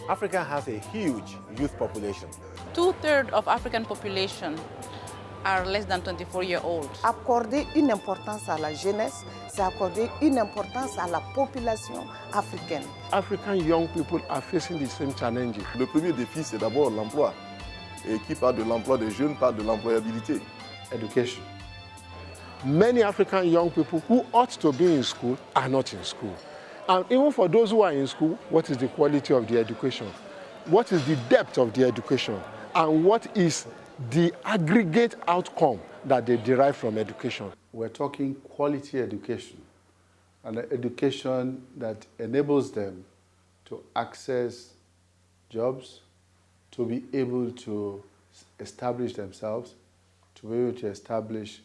Africa has a huge youth population. 2/3 of African population are less than 24-year-olds. Accorder une importance à la jeunesse, c'est accorder une importance à la population africaine. African young people are facing the same challenges. Le premier défi, c'est d'abord l'emploi. Et qui parle de l'emploi des jeunes parle de l'employabilité. Education. Many African young people who ought to be in school are not in school. And even for those who are in school, what is the quality of the education? What is the depth of the education? And what is the aggregate outcome that they derive from education? We're talking quality education, and an education that enables them to access jobs, to be able to establish themselves, to be able to establish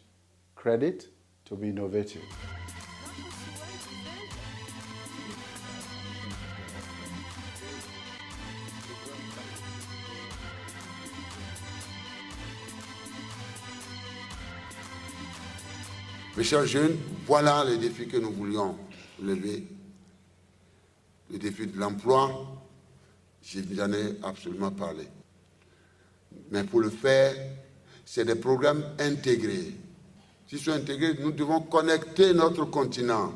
credit, to be innovative. Mes chers jeunes, voilà les défis que nous voulions lever. Le défi de l'emploi, j'en ai absolument parlé. Mais pour le faire, c'est des programmes intégrés. S'ils sont intégrés, nous devons connecter notre continent.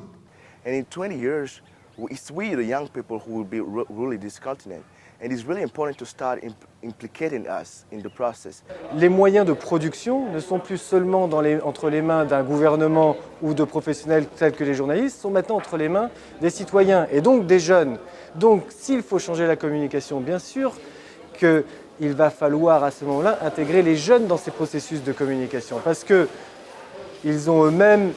And in 20 years, it's we, the young people, who will be ruling this continent. And it's really important to start implicating us in the process. Les moyens de production ne sont plus seulement entre les mains d'un gouvernement ou de professionnels tels que les journalistes, sont maintenant entre les mains des citoyens et donc des jeunes. Donc s'il faut changer la communication, bien sûr qu'il va falloir à ce moment-là intégrer les jeunes dans ces processus de communication parce qu'ils ont eux-mêmes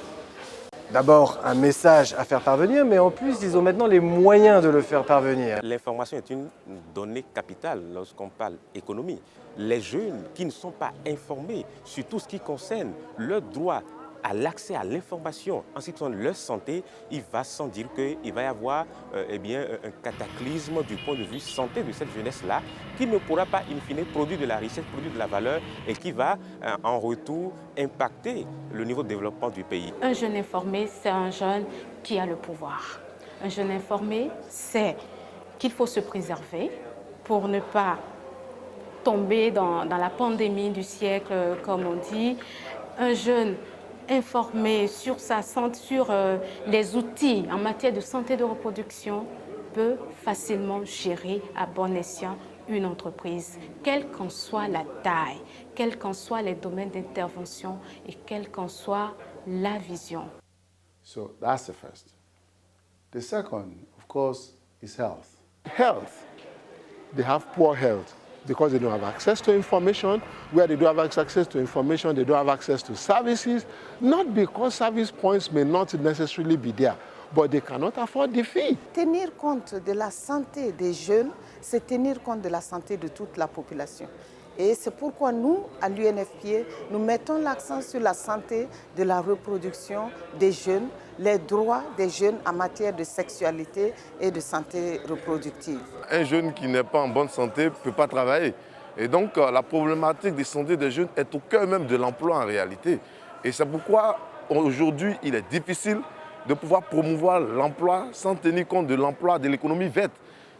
d'abord un message à faire parvenir, mais en plus, ils ont maintenant les moyens de le faire parvenir. L'information est une donnée capitale lorsqu'on parle économie. Les jeunes qui ne sont pas informés sur tout ce qui concerne leur droit à l'accès à l'information, en ce qui concerne leur santé, il va sans dire qu'il va y avoir un cataclysme du point de vue santé de cette jeunesse-là qui ne pourra pas, in fine, produire de la richesse, produire de la valeur et qui va, en retour, impacter le niveau de développement du pays. Un jeune informé, c'est un jeune qui a le pouvoir. Un jeune informé, c'est qu'il faut se préserver pour ne pas tomber dans la pandémie du siècle, comme on dit. Un jeune informé sur sa santé, sur les outils en matière de santé de reproduction peut facilement gérer à bon escient une entreprise, quelle qu'en soit la taille, quels qu'en soient les domaines d'intervention et quelle qu'en soit la vision. So that's the first. The second, of course, is health. Health. They have poor health because they don't have access to information. Where they don't have access to information, they don't have access to services. Not because service points may not necessarily be there, but they cannot afford the fee. Tenir compte de la santé des jeunes, c'est tenir compte de la santé de toute la population. Et c'est pourquoi nous, à l'UNFPA, nous mettons l'accent sur la santé de la reproduction des jeunes, les droits des jeunes en matière de sexualité et de santé reproductive. Un jeune qui n'est pas en bonne santé ne peut pas travailler. Et donc la problématique de santé des jeunes est au cœur même de l'emploi en réalité. Et c'est pourquoi aujourd'hui il est difficile de pouvoir promouvoir l'emploi sans tenir compte de l'emploi de l'économie verte,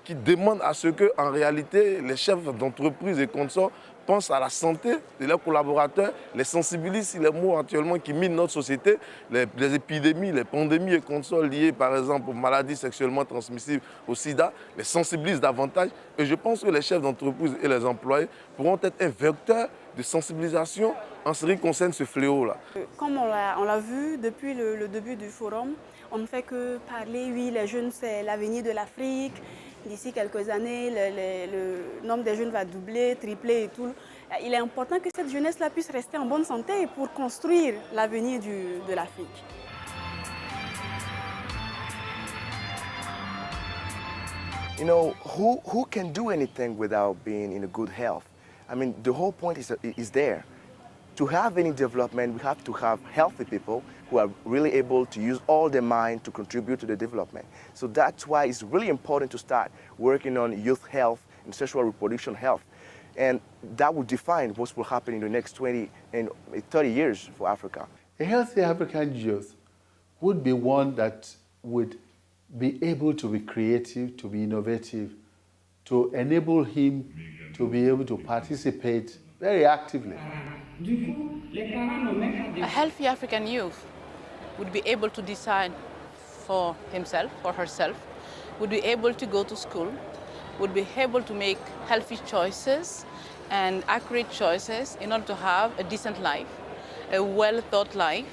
qui demande à ce que, en réalité, les chefs d'entreprise et consorts pensent à la santé de leurs collaborateurs, les sensibilisent sur les maux actuellement qui minent notre société, les épidémies, les pandémies et consorts liés par exemple aux maladies sexuellement transmissibles, au sida, les sensibilisent davantage. Et je pense que les chefs d'entreprise et les employés pourront être un vecteur de sensibilisation en ce qui concerne ce fléau-là. Comme on l'a vu depuis le début du forum, on ne fait que parler, oui, les jeunes, c'est l'avenir de l'Afrique. D'ici quelques années, le nombre de jeunes va doubler, tripler et tout. Il est important que cette jeunesse-là puisse rester en bonne santé pour construire l'avenir de l'Afrique. You know, who can do anything without being in a good health? I mean, the whole point is there. To have any development, we have to have healthy people who are really able to use all their mind to contribute to the development. So that's why it's really important to start working on youth health and sexual reproduction health. And that will define what will happen in the next 20 and 30 years for Africa. A healthy African youth would be one that would be able to be creative, to be innovative, to enable him to be able to participate very actively. A healthy African youth would be able to decide for himself or herself, would be able to go to school, would be able to make healthy choices and accurate choices in order to have a decent life, a well-thought life,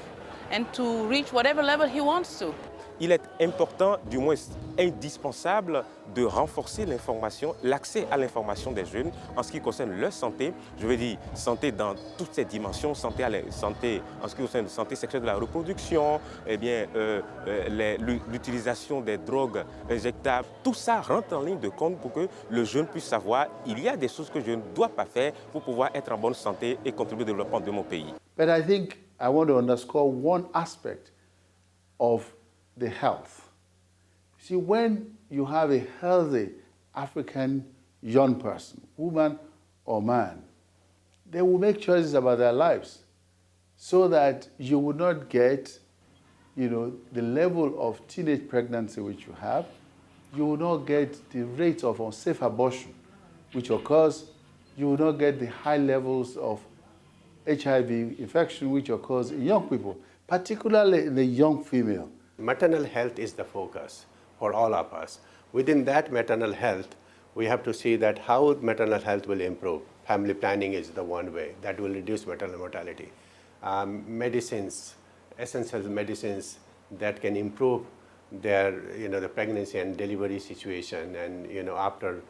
and to reach whatever level he wants to. Il est important, du moins indispensable, de renforcer l'information, l'accès à l'information des jeunes en ce qui concerne leur santé. Je veux dire santé dans toutes ses dimensions, santé en ce qui concerne la santé sexuelle de la reproduction, eh bien, l'utilisation des drogues injectables. Tout ça rentre en ligne de compte pour que le jeune puisse savoir il y a des choses que je ne dois pas faire pour pouvoir être en bonne santé et contribuer au développement de mon pays. But I think I want to underscore one aspect of the health. See, when you have a healthy African young person, woman or man, they will make choices about their lives so that you will not get, the level of teenage pregnancy which you have. You will not get the rate of unsafe abortion which occurs. You will not get the high levels of HIV infection which occurs in young people, particularly in the young female. Maternal health is the focus for all of us. Within that maternal health, we have to see that how maternal health will improve. Family planning is the one way that will reduce maternal mortality. Medicines, essential medicines that can improve their, the pregnancy and delivery situation, and after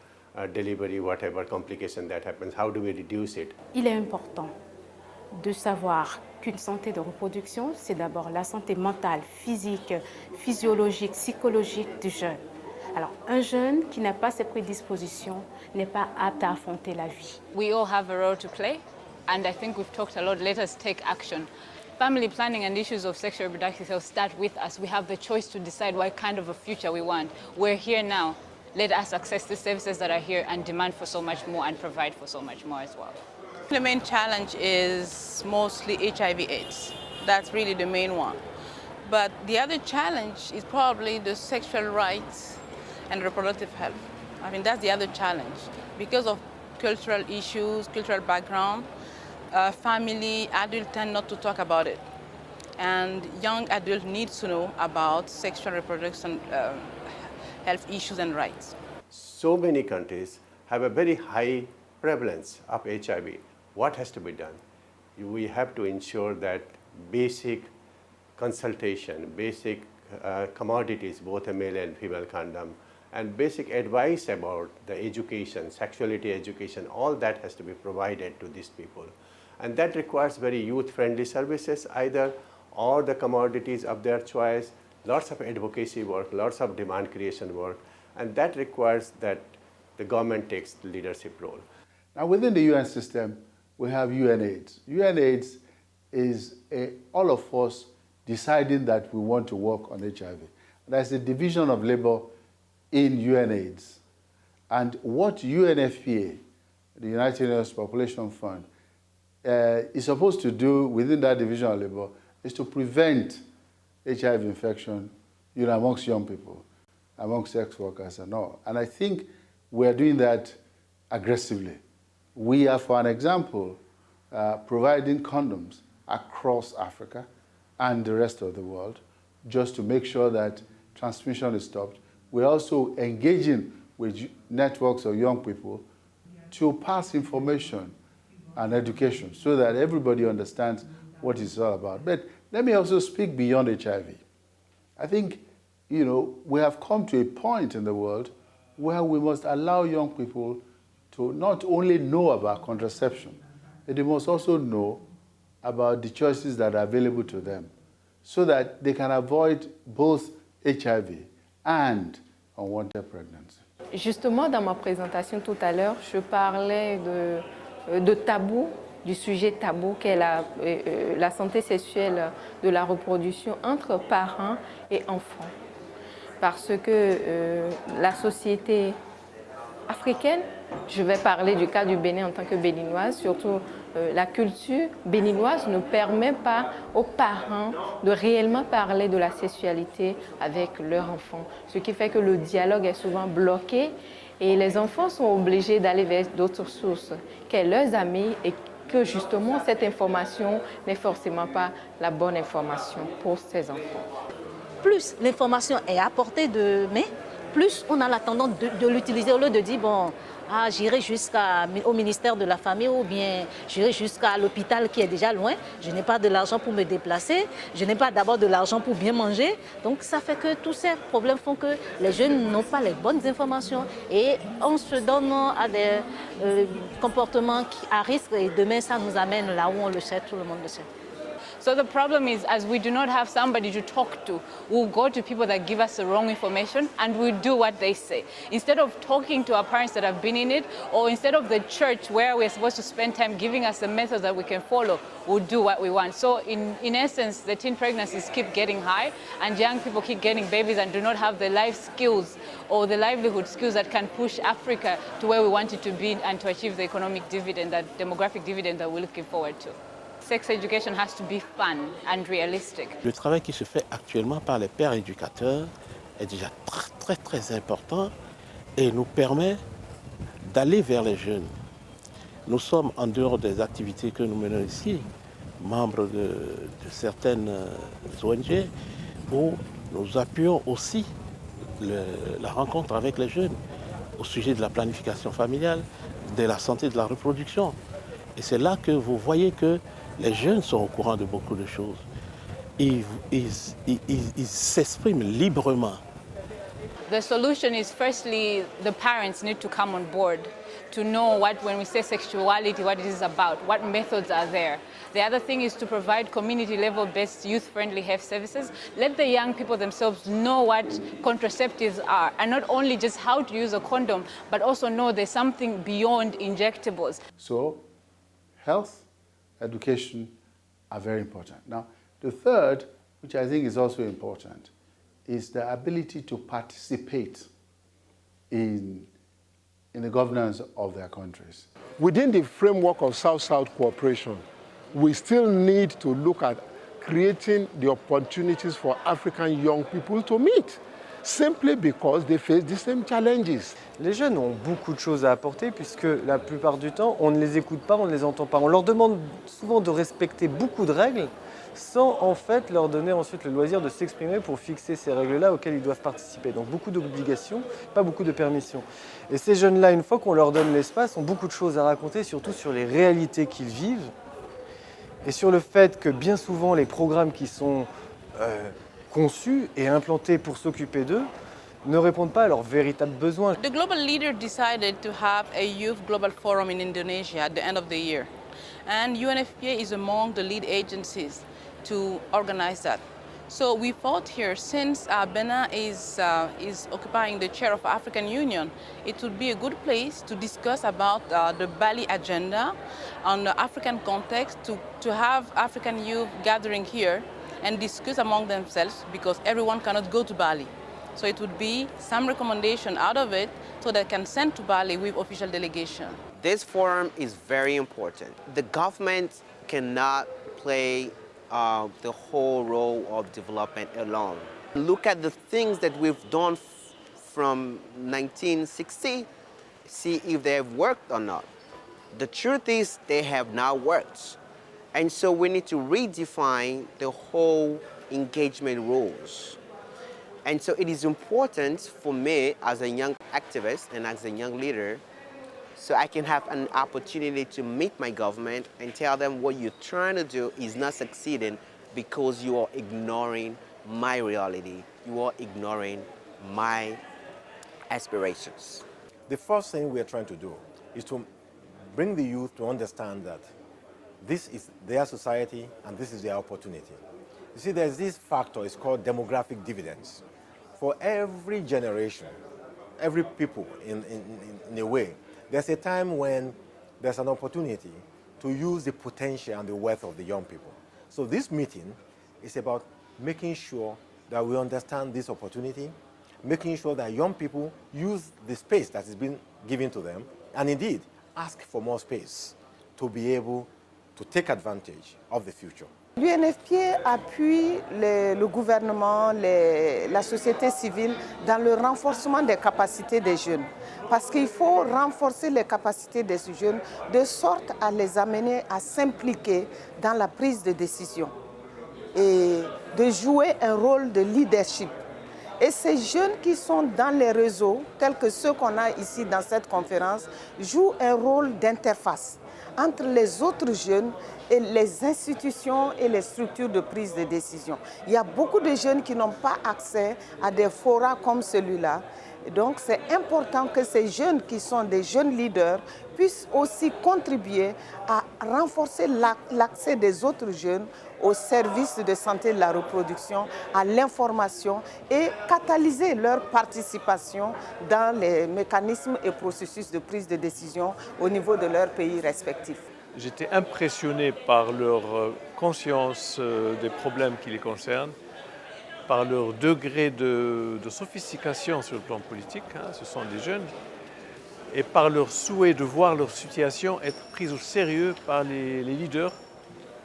delivery, whatever complication that happens, how do we reduce it? Il est important de savoir qu'une santé de reproduction, c'est d'abord la santé mentale, physique, physiologique, psychologique du jeune. Alors, un jeune qui n'a pas ces prédispositions n'est pas apte à affronter la vie. We all have a role to play, and I think we've talked a lot. Let us take action. Family planning and issues of sexual reproductive health start with us. We have the choice to decide what kind of a future we want. We're here now. Let us access the services that are here and demand for so much more and provide for so much more as well. The main challenge is mostly HIV/AIDS. That's really the main one. But the other challenge is probably the sexual rights and reproductive health. I mean, that's the other challenge. Because of cultural issues, cultural background, family, adults tend not to talk about it. And young adults need to know about sexual reproduction health issues and rights. So many countries have a very high prevalence of HIV. What has to be done? We have to ensure that basic consultation, basic commodities, both a male and female condom, and basic advice about the education, sexuality education, all that has to be provided to these people. And that requires very youth-friendly services either, or the commodities of their choice, lots of advocacy work, lots of demand creation work, and that requires that the government takes the leadership role. Now, within the UN system, we have UNAIDS. UNAIDS is all of us deciding that we want to work on HIV. There's a division of labor in UNAIDS. And what UNFPA, the United Nations Population Fund, is supposed to do within that division of labor is to prevent HIV infection amongst young people, amongst sex workers and all. And I think we're doing that aggressively. We are, for an example, providing condoms across Africa and the rest of the world just to make sure that transmission is stopped. We're also engaging with networks of young people to pass information and education so that everybody understands what it's all about. But let me also speak beyond HIV. I think, we have come to a point in the world where we must allow young people to not only know about contraception, but they must also know about the choices that are available to them so that they can avoid both HIV and unwanted pregnancy. Justement, dans ma présentation tout à l'heure, je parlais de tabou, du sujet tabou qu'est la santé sexuelle de la reproduction entre parents et enfants. Parce que la société africaine, je vais parler du cas du Bénin en tant que béninoise, surtout la culture béninoise ne permet pas aux parents de réellement parler de la sexualité avec leurs enfants. Ce qui fait que le dialogue est souvent bloqué Et les enfants sont obligés d'aller vers d'autres sources que leurs amis et que justement cette information n'est forcément pas la bonne information pour ces enfants. Plus l'information est à portée de main, plus on a la tendance de l'utiliser au lieu de dire bon, j'irai jusqu'au ministère de la Famille ou bien j'irai jusqu'à l'hôpital qui est déjà loin, je n'ai pas de l'argent pour me déplacer, je n'ai pas d'abord de l'argent pour bien manger. Donc ça fait que tous ces problèmes font que les jeunes n'ont pas les bonnes informations et on se donne à des comportements à risque et demain ça nous amène là où on le sait, tout le monde le sait. So the problem is, as we do not have somebody to talk to, we'll go to people that give us the wrong information and we'll do what they say. Instead of talking to our parents that have been in it, or instead of the church where we're supposed to spend time giving us the methods that we can follow, we'll do what we want. So in essence, the teen pregnancies keep getting high and young people keep getting babies and do not have the life skills or the livelihood skills that can push Africa to where we want it to be and to achieve the economic dividend, that demographic dividend that we're looking forward to. Sex education has to be fun and realistic. Le travail qui se fait actuellement par les pères éducateurs est déjà très important et nous permet d'aller vers les jeunes. Nous sommes en dehors des activités que nous menons ici, membres de certaines ONG, où nous appuyons aussi la rencontre avec les jeunes au sujet de la planification familiale, de la santé de la reproduction. Et c'est là que vous voyez que les jeunes sont au courant de beaucoup de choses. Ils s'expriment librement. The solution is firstly, the parents need to come on board to know what, when we say sexuality, what it is about, what methods are there. The other thing is to provide community level based youth-friendly health services. Let the young people themselves know what contraceptives are, and not only just how to use a condom, but also know there's something beyond injectables. So, health, education are very important. Now, the third, which I think is also important, is the ability to participate in the governance of their countries. Within the framework of South-South cooperation, we still need to look at creating the opportunities for African young people to meet, simply because they face the same challenges. Les jeunes ont beaucoup de choses à apporter puisque la plupart du temps, on ne les écoute pas, on ne les entend pas. On leur demande souvent de respecter beaucoup de règles sans en fait leur donner ensuite le loisir de s'exprimer pour fixer ces règles-là auxquelles ils doivent participer. Donc beaucoup d'obligations, pas beaucoup de permissions. Et ces jeunes-là, une fois qu'on leur donne l'espace, ont beaucoup de choses à raconter, surtout sur les réalités qu'ils vivent et sur le fait que bien souvent les programmes qui sont conçus et implantés pour s'occuper d'eux ne répondent pas à leurs véritables besoins. The global leader decided to have a youth global forum in Indonesia at the end of the year. And UNFPA is among the lead agencies to organize that. So we thought here, since Benin is occupying the chair of African Union, it would be a good place to discuss about the Bali agenda on the African context, to have African youth gathering here and discuss among themselves, because everyone cannot go to Bali. So it would be some recommendation out of it so they can send to Bali with official delegation. This forum is very important. The government cannot play the whole role of development alone. Look at the things that we've done from 1960, see if they have worked or not. The truth is they have not worked. And so we need to redefine the whole engagement rules. And so it is important for me as a young activist and as a young leader, so I can have an opportunity to meet my government and tell them what you're trying to do is not succeeding because you are ignoring my reality, you are ignoring my aspirations. The first thing we are trying to do is to bring the youth to understand that this is their society and this is their opportunity. You see, there's this factor, it's called demographic dividends. For every generation, every people in a way, there's a time when there's an opportunity to use the potential and the wealth of the young people. So this meeting is about making sure that we understand this opportunity, making sure that young people use the space that has been given to them, and indeed ask for more space to be able to take advantage of the future. L'UNFPA appuie le gouvernement, la société civile dans le renforcement des capacités des jeunes. Parce qu'il faut renforcer les capacités des jeunes de sorte à les amener à s'impliquer dans la prise de décision et de jouer un rôle de leadership. Et ces jeunes qui sont dans les réseaux, tels que ceux qu'on a ici dans cette conférence, jouent un rôle d'interface entre les autres jeunes et les institutions et les structures de prise de décision. Il y a beaucoup de jeunes qui n'ont pas accès à des forats comme celui-là. Donc c'est important que ces jeunes qui sont des jeunes leaders puissent aussi contribuer à renforcer l'accès des autres jeunes aux services de santé de la reproduction, à l'information et catalyser leur participation dans les mécanismes et processus de prise de décision au niveau de leurs pays respectifs. J'étais impressionné par leur conscience des problèmes qui les concernent, par leur degré de sophistication sur le plan politique, ce sont des jeunes, et par leur souhait de voir leur situation être prise au sérieux par les leaders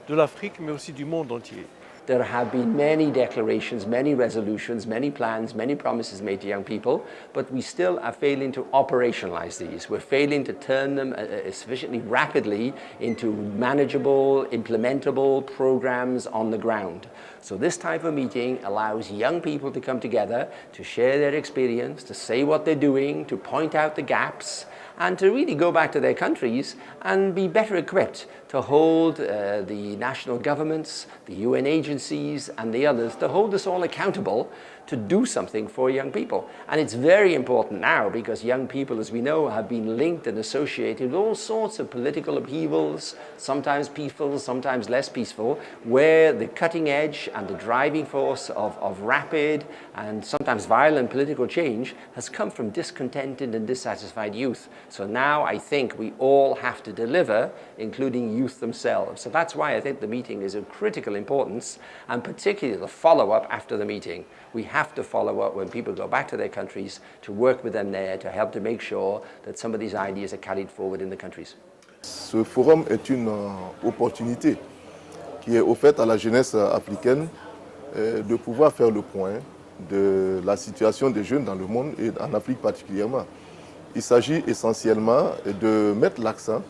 de l'Afrique, mais aussi du monde entier. There have been many declarations, many resolutions, many plans, many promises made to young people, but we still are failing to operationalize these. We're failing to turn them sufficiently rapidly into manageable, implementable programs on the ground. So this type of meeting allows young people to come together, to share their experience, to say what they're doing, to point out the gaps, and to really go back to their countries and be better equipped to hold the national governments, the UN agencies and the others, to hold us all accountable to do something for young people. And it's very important now because young people, as we know, have been linked and associated with all sorts of political upheavals, sometimes peaceful, sometimes less peaceful, where the cutting edge and the driving force of rapid and sometimes violent political change has come from discontented and dissatisfied youth. So now I think we all have to deliver, including youth themselves. So that's why I think the meeting is of critical importance, and particularly the follow-up after the meeting. We have to follow up when people go back to their countries, to work with them there, to help to make sure that some of these ideas are carried forward in the countries. Ce forum est une opportunité qui est offerte à la jeunesse africaine de pouvoir faire le point de la situation des jeunes dans le monde et en Afrique particulièrement. Il s'agit essentiellement de mettre l'accent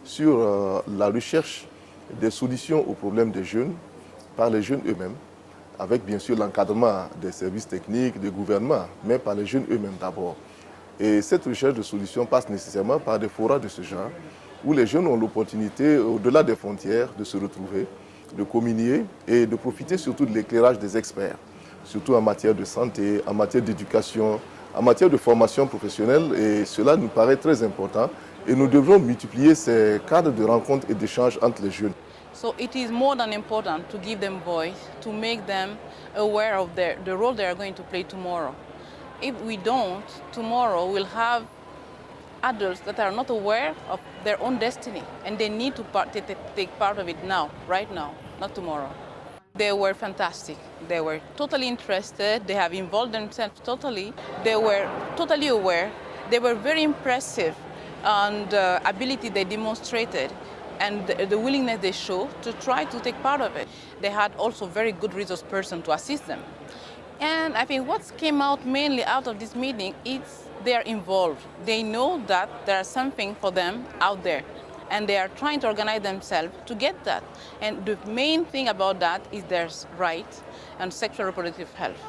sur la recherche des solutions aux problèmes des jeunes par les jeunes eux-mêmes, avec bien sûr l'encadrement des services techniques, des gouvernements, mais par les jeunes eux-mêmes d'abord. Et cette recherche de solutions passe nécessairement par des forats de ce genre, où les jeunes ont l'opportunité, au-delà des frontières, de se retrouver, de communier et de profiter surtout de l'éclairage des experts, surtout en matière de santé, en matière d'éducation, en matière de formation professionnelle, et cela nous paraît très important. Et nous devrons multiplier ces cadres de rencontres et d'échanges entre les jeunes. So it is more than important to give them voice, to make them aware of the role they are going to play tomorrow. If we don't, tomorrow we'll have adults that are not aware of their own destiny, and they need to take part of it now, right now, not tomorrow. They were fantastic. They were totally interested. They have involved themselves totally. They were totally aware. They were very impressive on the ability they demonstrated and the willingness they show to try to take part of it. They had also very good resource person to assist them. And I think what came out mainly out of this meeting is they are involved. They know that there is something for them out there, and they are trying to organize themselves to get that. And the main thing about that is their right and sexual reproductive health,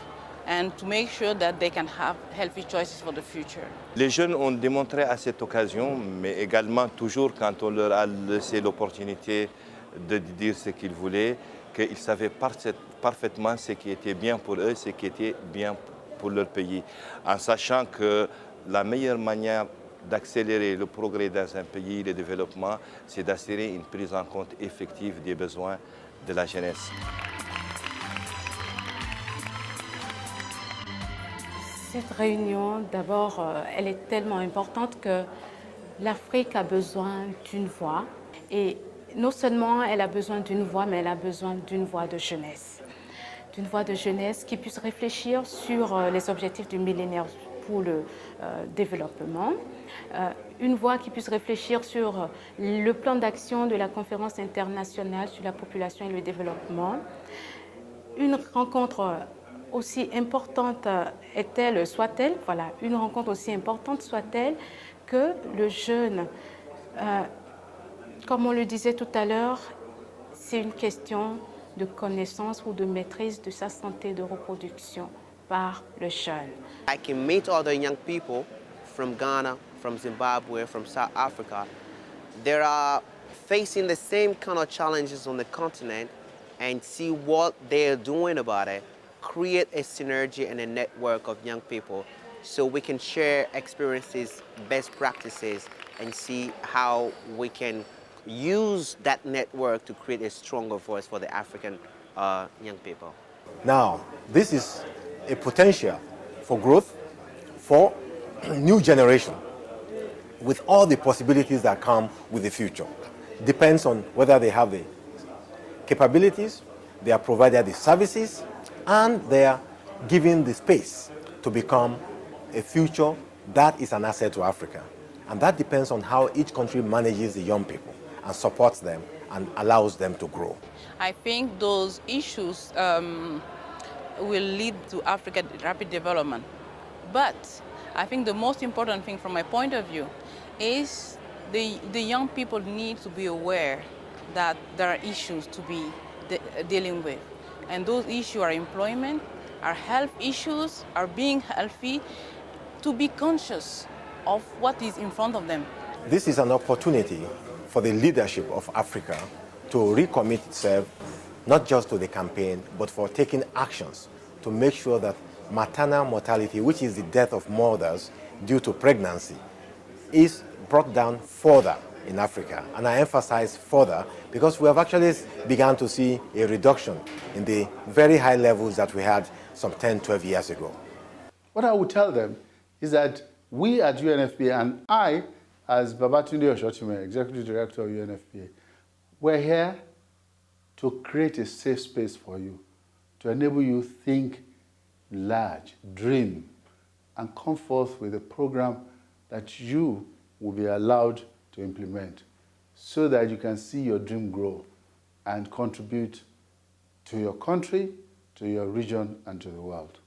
and to make sure that they can have healthy choices for the future. Les jeunes ont démontré à cette occasion, mais également toujours quand on leur a laissé l'opportunité de dire ce qu'ils voulaient, qu'ils savaient parfaitement ce qui était bien pour eux, ce qui était bien pour leur pays, en sachant que la meilleure manière d'accélérer le progrès dans un pays, le développement, c'est d'assurer une prise en compte effective des besoins de la jeunesse. Cette réunion, d'abord, elle est tellement importante que l'Afrique a besoin d'une voix. Et non seulement elle a besoin d'une voix, mais elle a besoin d'une voix de jeunesse. D'une voix de jeunesse qui puisse réfléchir sur les objectifs du millénaire pour le développement. Une voix qui puisse réfléchir sur le plan d'action de la conférence internationale sur la population et le développement. Une rencontre aussi importante est-elle, soit-elle, voilà, une rencontre aussi importante soit-elle que le jeune, comme on le disait tout à l'heure, c'est une question de connaissance ou de maîtrise de sa santé de reproduction par le jeune. I can meet other young people from Ghana, from Zimbabwe, from South Africa. They are facing the same kind of challenges on the continent and see what they're doing about it, create a synergy and a network of young people so we can share experiences, best practices, and see how we can use that network to create a stronger voice for the African young people. Now, this is a potential for growth for new generation with all the possibilities that come with the future. Depends on whether they have the capabilities, they are provided the services, and they are given the space to become a future that is an asset to Africa. And that depends on how each country manages the young people and supports them and allows them to grow. I think those issues will lead to Africa's rapid development. But I think the most important thing from my point of view is the young people need to be aware that there are issues to be dealing with. And those issues are employment, are health issues, are being healthy, to be conscious of what is in front of them. This is an opportunity for the leadership of Africa to recommit itself not just to the campaign, but for taking actions to make sure that maternal mortality, which is the death of mothers due to pregnancy, is brought down further in Africa. And I emphasize further because we have actually begun to see a reduction in the very high levels that we had some 10, 12 years ago. What I would tell them is that we at UNFPA, and I, as Babatunde Oshotume, Executive Director of UNFPA, we're here to create a safe space for you, to enable you to think large, dream, and come forth with a program that you will be allowed to implement so that you can see your dream grow and contribute to your country, to your region, and to the world.